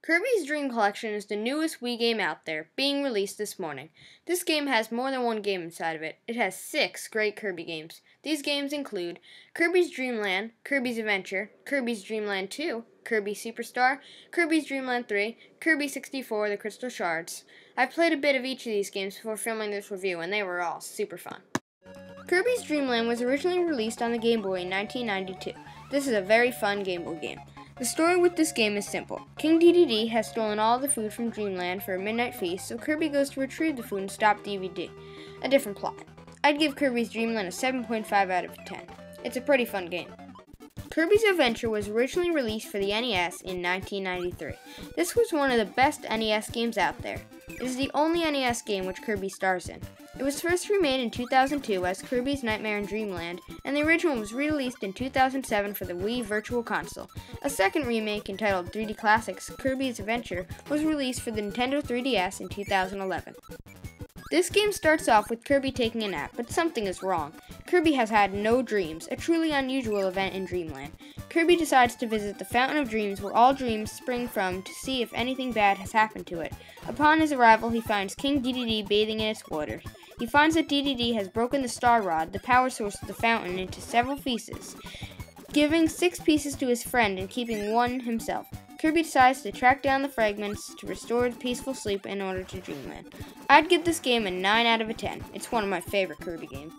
Kirby's Dream Collection is the newest Wii game out there, being released this morning. This game has more than one game inside of it. It has 6 great Kirby games. These games include Kirby's Dream Land, Kirby's Adventure, Kirby's Dream Land 2, Kirby Superstar, Kirby's Dream Land 3, Kirby 64, The Crystal Shards. I've played a bit of each of these games before filming this review, and they were all super fun. Kirby's Dream Land was originally released on the Game Boy in 1992. This is a very fun Game Boy game. The story with this game is simple. King Dedede has stolen all the food from Dreamland for a midnight feast, so Kirby goes to retrieve the food and stop Dedede. A different plot. I'd give Kirby's Dream Land a 7.5 out of 10. It's a pretty fun game. Kirby's Adventure was originally released for the NES in 1993. This was one of the best NES games out there. It is the only NES game which Kirby stars in. It was first remade in 2002 as Kirby's Nightmare in Dreamland, and the original was released in 2007 for the Wii Virtual Console. A second remake entitled 3D Classics Kirby's Adventure was released for the Nintendo 3DS in 2011. This game starts off with Kirby taking a nap, but something is wrong. Kirby has had no dreams, a truly unusual event in Dreamland. Kirby decides to visit the Fountain of Dreams where all dreams spring from to see if anything bad has happened to it. Upon his arrival, he finds King Dedede bathing in its waters. He finds that Dedede has broken the Star Rod, the power source of the fountain, into several pieces, giving 6 pieces to his friend and keeping 1 himself. Kirby decides to track down the fragments to restore peaceful sleep in order to Dreamland. I'd give this game a 9 out of 10. It's one of my favorite Kirby games.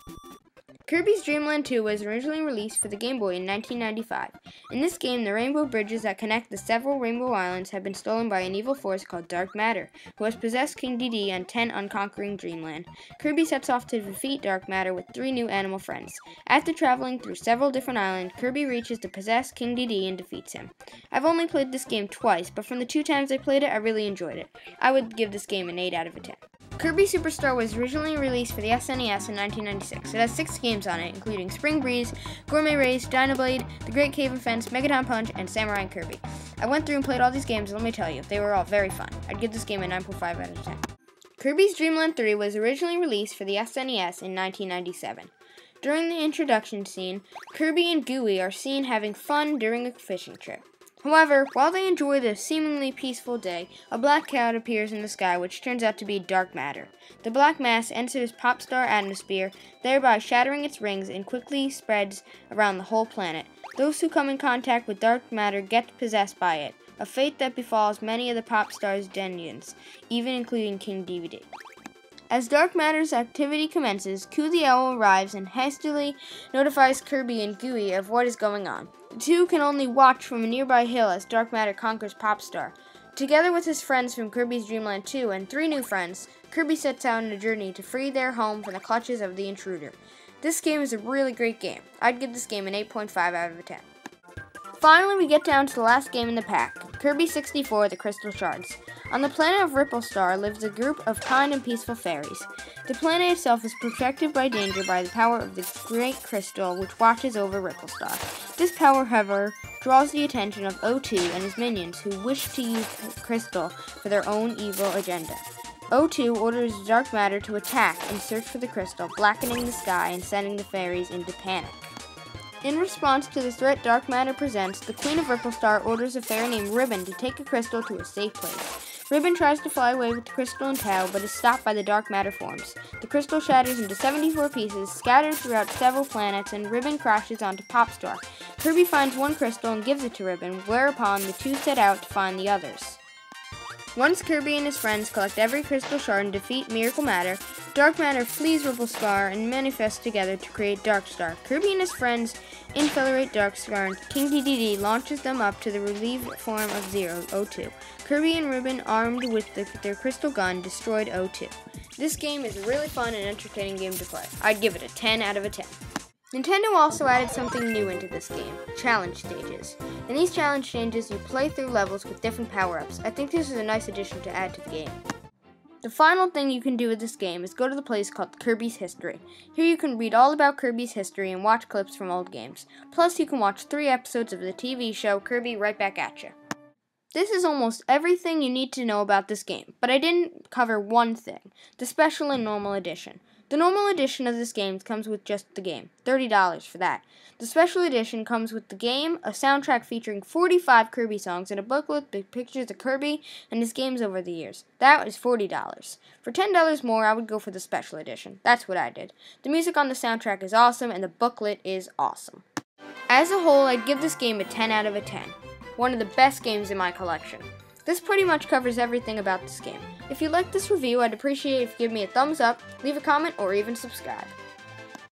Kirby's Dream Land 2 was originally released for the Game Boy in 1995. In this game, the rainbow bridges that connect the several rainbow islands have been stolen by an evil force called Dark Matter, who has possessed King Dedede and 10 unconquering Dreamland. Kirby sets off to defeat Dark Matter with 3 new animal friends. After traveling through several different islands, Kirby reaches the possessed King Dedede and defeats him. I've only played this game twice, but from the 2 times I played it, I really enjoyed it. I would give this game an 8 out of 10. Kirby Superstar was originally released for the SNES in 1996. It has 6 games on it, including Spring Breeze, Gourmet Race, Dynablade, The Great Cave Offense, Megaton Punch, and Samurai and Kirby. I went through and played all these games, and let me tell you, they were all very fun. I'd give this game a 9.5 out of 10. Kirby's Dream Land 3 was originally released for the SNES in 1997. During the introduction scene, Kirby and Gooey are seen having fun during a fishing trip. However, while they enjoy the seemingly peaceful day, a black cloud appears in the sky which turns out to be dark matter. The black mass enters Popstar atmosphere, thereby shattering its rings and quickly spreads around the whole planet. Those who come in contact with dark matter get possessed by it, a fate that befalls many of the Popstar's denizens, even including King Dedede. As Dark Matter's activity commences, Coo the Owl arrives and hastily notifies Kirby and Gooey of what is going on. The 2 can only watch from a nearby hill as Dark Matter conquers Popstar. Together with his friends from Kirby's Dream Land 2 and 3 new friends, Kirby sets out on a journey to free their home from the clutches of the intruder. This game is a really great game. I'd give this game an 8.5 out of 10. Finally, we get down to the last game in the pack, Kirby 64, The Crystal Shards. On the planet of Ripple Star lives a group of kind and peaceful fairies. The planet itself is protected by danger by the power of the Great Crystal which watches over Ripple Star. This power, however, draws the attention of O2 and his minions who wish to use the crystal for their own evil agenda. O2 orders Dark Matter to attack and search for the crystal, blackening the sky and sending the fairies into panic. In response to the threat Dark Matter presents, the Queen of Ripple Star orders a fairy named Ribbon to take a crystal to a safe place. Ribbon tries to fly away with the crystal in tow, but is stopped by the Dark Matter forms. The crystal shatters into 74 pieces, scattered throughout several planets, and Ribbon crashes onto Popstar. Kirby finds 1 crystal and gives it to Ribbon, whereupon the 2 set out to find the others. Once Kirby and his friends collect every crystal shard and defeat Miracle Matter, Dark Matter flees Ripple Star and manifests together to create Dark Star. Kirby and his friends infiltrate Dark Star and King Dedede launches them up to the relieved form of Zero, O2. Kirby and Ribbon, armed with their crystal gun, destroyed O2. This game is a really fun and entertaining game to play. I'd give it a 10 out of 10. Nintendo also added something new into this game, challenge stages. In these challenge stages, you play through levels with different power-ups. I think this is a nice addition to add to the game. The final thing you can do with this game is go to the place called Kirby's History. Here you can read all about Kirby's history and watch clips from old games. Plus, you can watch 3 episodes of the TV show Kirby Right Back At Ya. This is almost everything you need to know about this game, but I didn't cover one thing, the Special and Normal Edition. The normal edition of this game comes with just the game, $30 for that. The special edition comes with the game, a soundtrack featuring 45 Kirby songs, and a booklet with pictures of Kirby and his games over the years. That is $40. For $10 more, I would go for the special edition. That's what I did. The music on the soundtrack is awesome, and the booklet is awesome. As a whole, I'd give this game a 10 out of a 10. One of the best games in my collection. This pretty much covers everything about this game. If you liked this review, I'd appreciate it if you give me a thumbs up, leave a comment, or even subscribe.